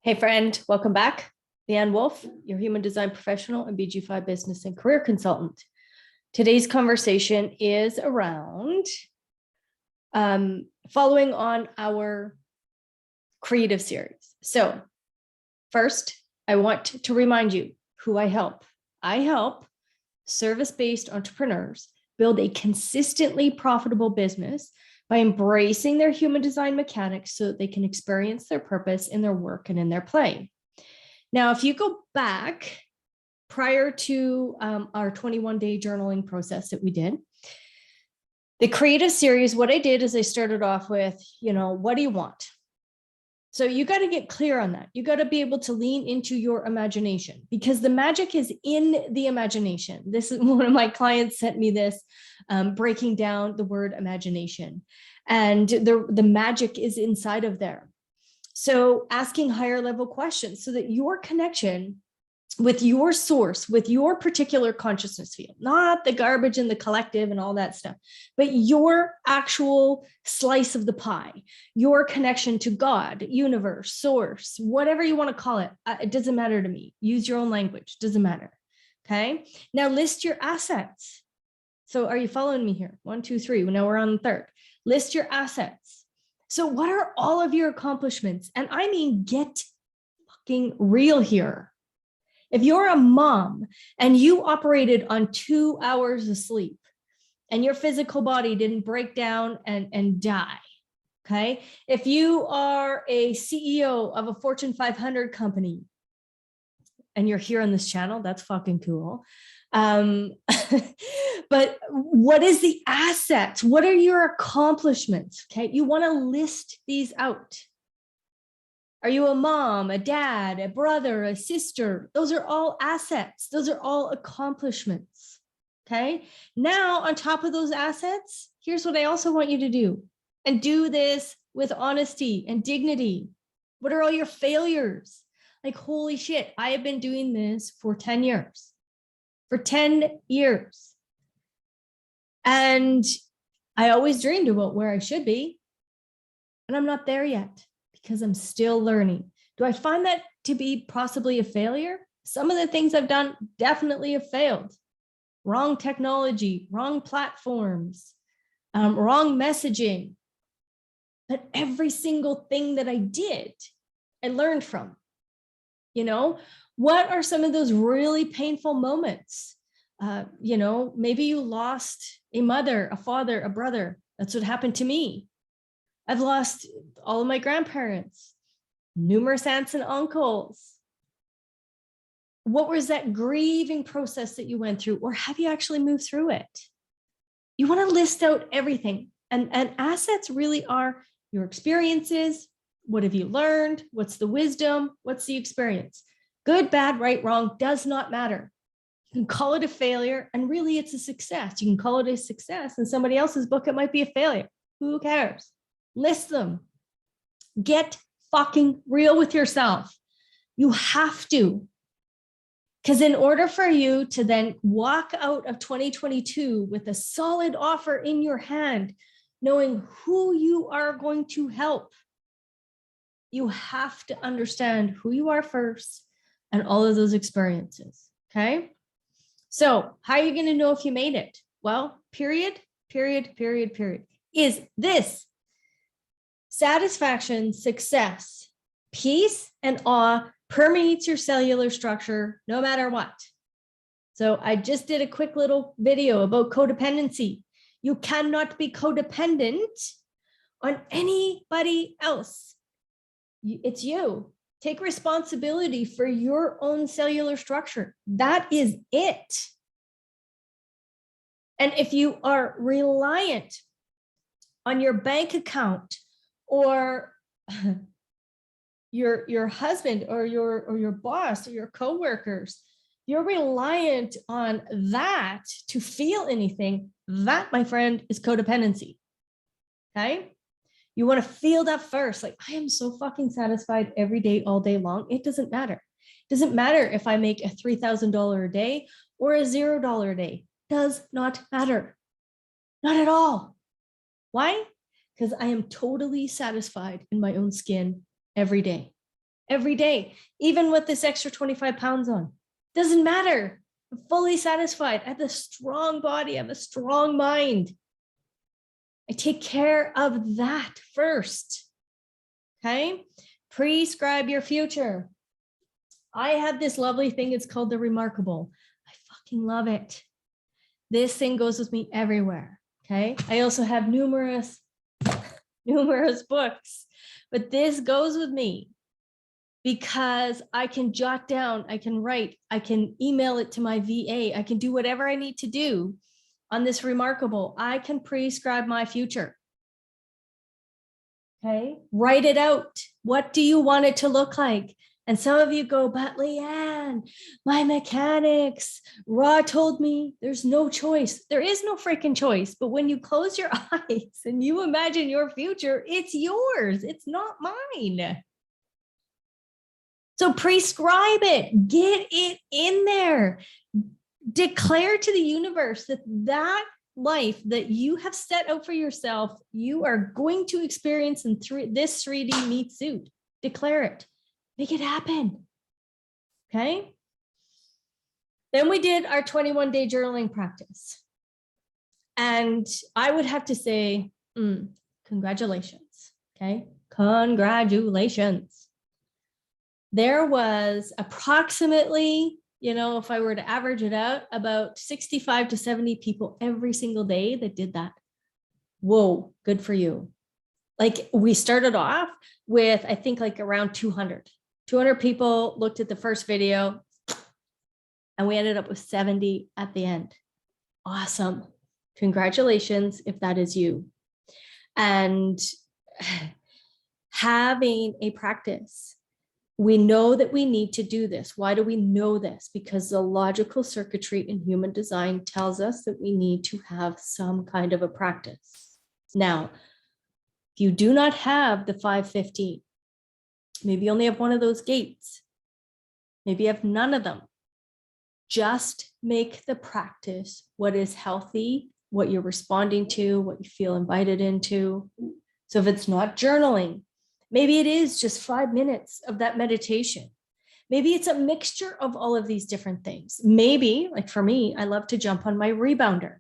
Hey friend, welcome back. Leann Wolff, your human design professional and BG5 business and career consultant. Today's conversation is around following on our creative series. So first, I want to remind you who I help. I help service-based entrepreneurs build a consistently profitable business by embracing their human design mechanics so that they can experience their purpose in their work and in their play. Now, if you go back prior to our 21-day journaling process that we did, the creative series, what I did is I started off with, what do you want? So you got to get clear on that. You got to be able to lean into your imagination because the magic is in the imagination. This is one of my clients sent me this, breaking down the word imagination, and the magic is inside of there. So asking higher level questions so that your connection with your source, with your particular consciousness field, not the garbage in the collective and all that stuff, but your actual slice of the pie, your connection to God, universe, source, whatever you want to call it. It doesn't matter to me. Use your own language. Doesn't matter. Okay. Now list your assets. So are you following me here? 1, 2, 3. Now we're on the third. List your assets. So what are all of your accomplishments? And I mean, get fucking real here. If you're a mom and you operated on 2 hours of sleep and your physical body didn't break down and die, okay? If you are a CEO of a Fortune 500 company and you're here on this channel, that's fucking cool. But what is the assets? What are your accomplishments? Okay, you want to list these out. Are you a mom, a dad, a brother, a sister? Those are all assets. Those are all accomplishments. Okay. Now, on top of those assets, here's what I also want you to do, and do this with honesty and dignity. What are all your failures? Like, holy shit, I have been doing this for 10 years. For 10 years. And I always dreamed about where I should be. And I'm not there yet because I'm still learning. Do I find that to be possibly a failure? Some of the things I've done definitely have failed. Wrong technology, wrong platforms, wrong messaging. But every single thing that I did, I learned from. What are some of those really painful moments? Maybe you lost a mother, a father, a brother. That's what happened to me. I've lost all of my grandparents, numerous aunts and uncles. What was that grieving process that you went through? Or have you actually moved through it? You want to list out everything. And assets really are your experiences. What have you learned? What's the wisdom? What's the experience? Good, bad, right, wrong, does not matter. You can call it a failure, and really it's a success. You can call it a success. In somebody else's book, it might be a failure. Who cares? List them. Get fucking real with yourself. You have to. Because in order for you to then walk out of 2022 with a solid offer in your hand, knowing who you are going to help, you have to understand who you are first and all of those experiences. Okay. So how are you going to know if you made it? Well, period. Is this satisfaction, success, peace, and awe permeates your cellular structure no matter what. So I just did a quick little video about codependency. You cannot be codependent on anybody else. It's you. Take responsibility for your own cellular structure. That is it. And if you are reliant on your bank account or your husband or your boss or your coworkers, you're reliant on that to feel anything, that, my friend, is codependency. Okay? You want to feel that first. Like, I am so fucking satisfied every day, all day long. It doesn't matter. It doesn't matter if I make a $3,000 a day or a $0 a day. Does not matter. Not at all. Why? Because I am totally satisfied in my own skin every day. every day, even with this extra 25 pounds on. Doesn't matter. I'm fully satisfied. I have a strong body. I have a strong mind. I take care of that first. Okay. Prescribe your future. I have this lovely thing. It's called the Remarkable. I fucking love it. This thing goes with me everywhere. Okay. I also have numerous books, but this goes with me because I can jot down, I can write, I can email it to my VA. I can do whatever I need to do on this Remarkable. I can prescribe my future. Okay. Write it out. What do you want it to look like? And some of you go, but Leann, my mechanics, Raw told me there's no choice. There is no freaking choice. But when you close your eyes and you imagine your future, it's yours. It's not mine. So prescribe it. Get it in there. Declare to the universe that that life that you have set out for yourself, you are going to experience in this 3D meat suit. Declare it. Make it happen. Okay. Then we did our 21-day journaling practice. And I would have to say, congratulations. Okay. Congratulations. There was approximately, if I were to average it out, about 65 to 70 people every single day that did that. Whoa, good for you. Like we started off with, I think like around 200 people looked at the first video and we ended up with 70 at the end. Awesome. Congratulations if that is you. And having a practice, we know that we need to do this. Why do we know this? Because the logical circuitry in human design tells us that we need to have some kind of a practice. Now, if you do not have the 515, maybe you only have one of those gates, maybe you have none of them, just make the practice what is healthy, what you're responding to, what you feel invited into. So if it's not journaling, maybe it is just 5 minutes of that meditation. Maybe it's a mixture of all of these different things. Maybe, like for me, I love to jump on my rebounder.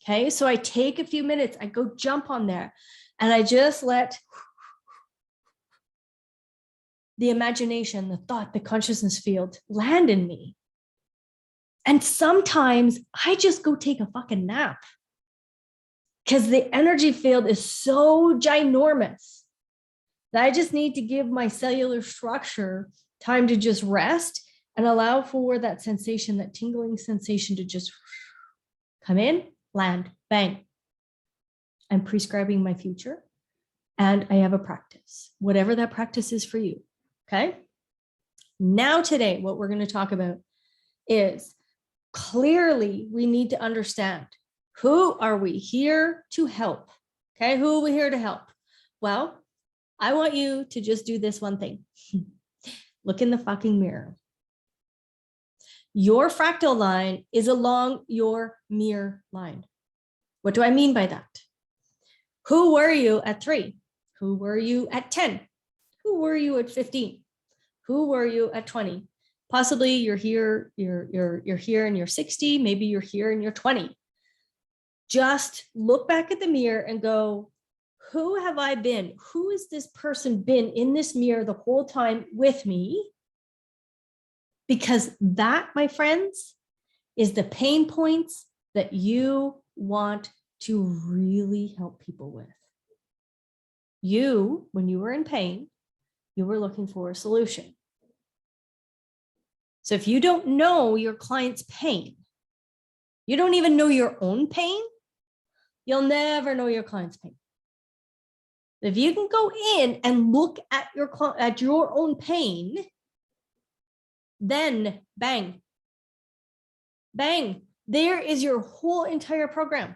Okay, so I take a few minutes, I go jump on there, and I just let the imagination, the thought, the consciousness field land in me. And sometimes I just go take a fucking nap because the energy field is so ginormous that I just need to give my cellular structure time to just rest and allow for that sensation, that tingling sensation to just come in, land, bang. I'm prescribing my future and I have a practice, whatever that practice is for you. Okay. Now today, what we're going to talk about is clearly we need to understand, who are we here to help? Okay. Who are we here to help? Well, I want you to just do this one thing. Look in the fucking mirror. Your fractal line is along your mirror line. What do I mean by that? Who were you at 3? Who were you at 10? Who were you at 15? Who were you at 20? Possibly you're here, you're here and you're 60, maybe you're here and you're 20. Just look back at the mirror and go, who have I been? Who has this person been in this mirror the whole time with me? Because that, my friends, is the pain points that you want to really help people with. You, when you were in pain, you were looking for a solution. So if you don't know your client's pain, you don't even know your own pain, you'll never know your client's pain. If you can go in and look at your own pain, then bang, bang, there is your whole entire program.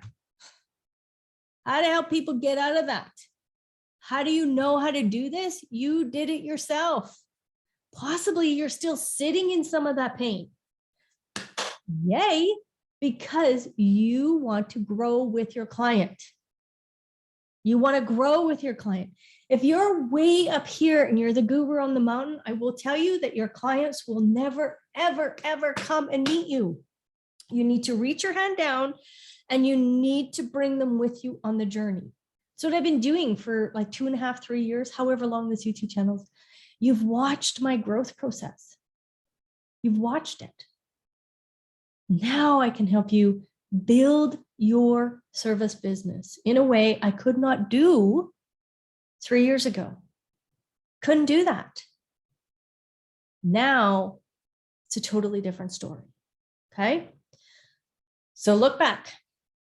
How to help people get out of that. How do you know how to do this? You did it yourself. Possibly you're still sitting in some of that pain. Yay, because you want to grow with your client. You want to grow with your client. If you're way up here and you're the guru on the mountain, I will tell you that your clients will never, ever, ever come and meet you. You need to reach your hand down and you need to bring them with you on the journey. So what I've been doing for like 2.5, 3 years, however long this YouTube channel is, you've watched my growth process. You've watched it. Now I can help you build your service business in a way I could not do 3 years ago. Couldn't do that. Now it's a totally different story. Okay. So look back,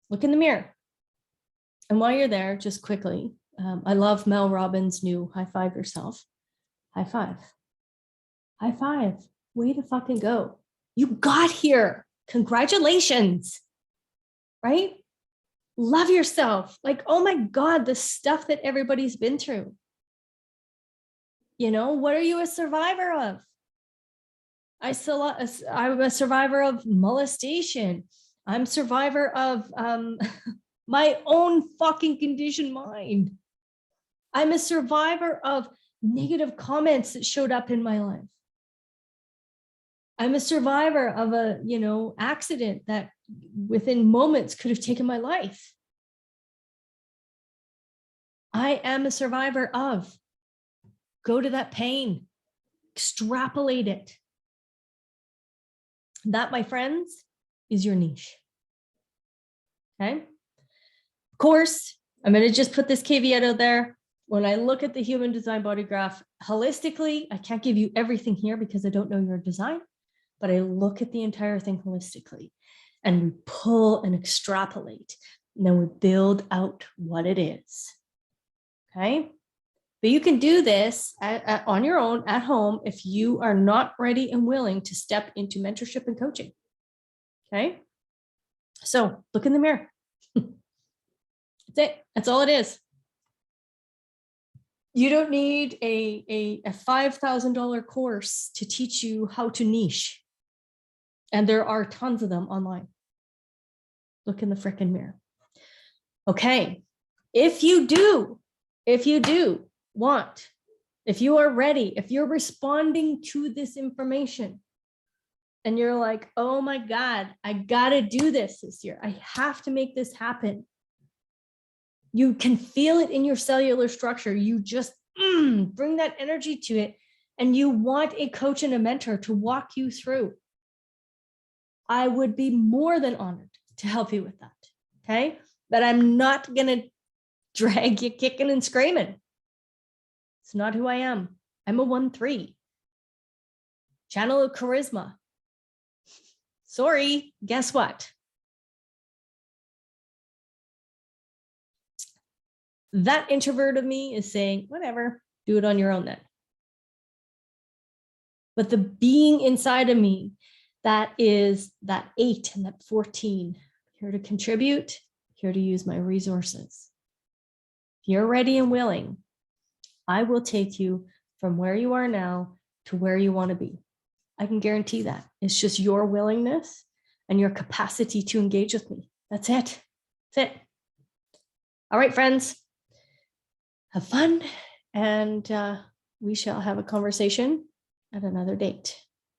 look in the mirror. And while you're there, just quickly, I love Mel Robbins' new high five yourself. High five. High five. Way to fucking go. You got here. Congratulations. Right? Love yourself. Like, oh my God, the stuff that everybody's been through. You know, what are you a survivor of? I'm a survivor of molestation. I'm a survivor of my own fucking conditioned mind. I'm a survivor of negative comments that showed up in my life. I'm a survivor of a, accident that within moments could have taken my life. I am a survivor of. Go to that pain, extrapolate it. That, my friends, is your niche. Okay. Of course, I'm going to just put this caveat out there. When I look at the human design body graph holistically, I can't give you everything here because I don't know your design, but I look at the entire thing holistically and we pull and extrapolate, and then we build out what it is. Okay. But you can do this on your own at home if you are not ready and willing to step into mentorship and coaching. Okay. So look in the mirror. That's it. That's all it is. You don't need a $5,000 course to teach you how to niche. And there are tons of them online. Look in the frickin' mirror. Okay. If you are ready, if you're responding to this information and you're like, oh my God, I got to do this year. I have to make this happen. You can feel it in your cellular structure. You just bring that energy to it, and you want a coach and a mentor to walk you through. I would be more than honored to help you with that. Okay. But I'm not going to drag you kicking and screaming. It's not who I am. I'm a 1-3. Channel of charisma. Sorry, guess what? That introvert of me is saying, whatever, do it on your own then. But the being inside of me, that is that 8 and that 14, here to contribute, here to use my resources. If you're ready and willing, I will take you from where you are now to where you want to be. I can guarantee that. It's just your willingness and your capacity to engage with me. That's it. That's it. All right, friends. Have fun, and we shall have a conversation at another date.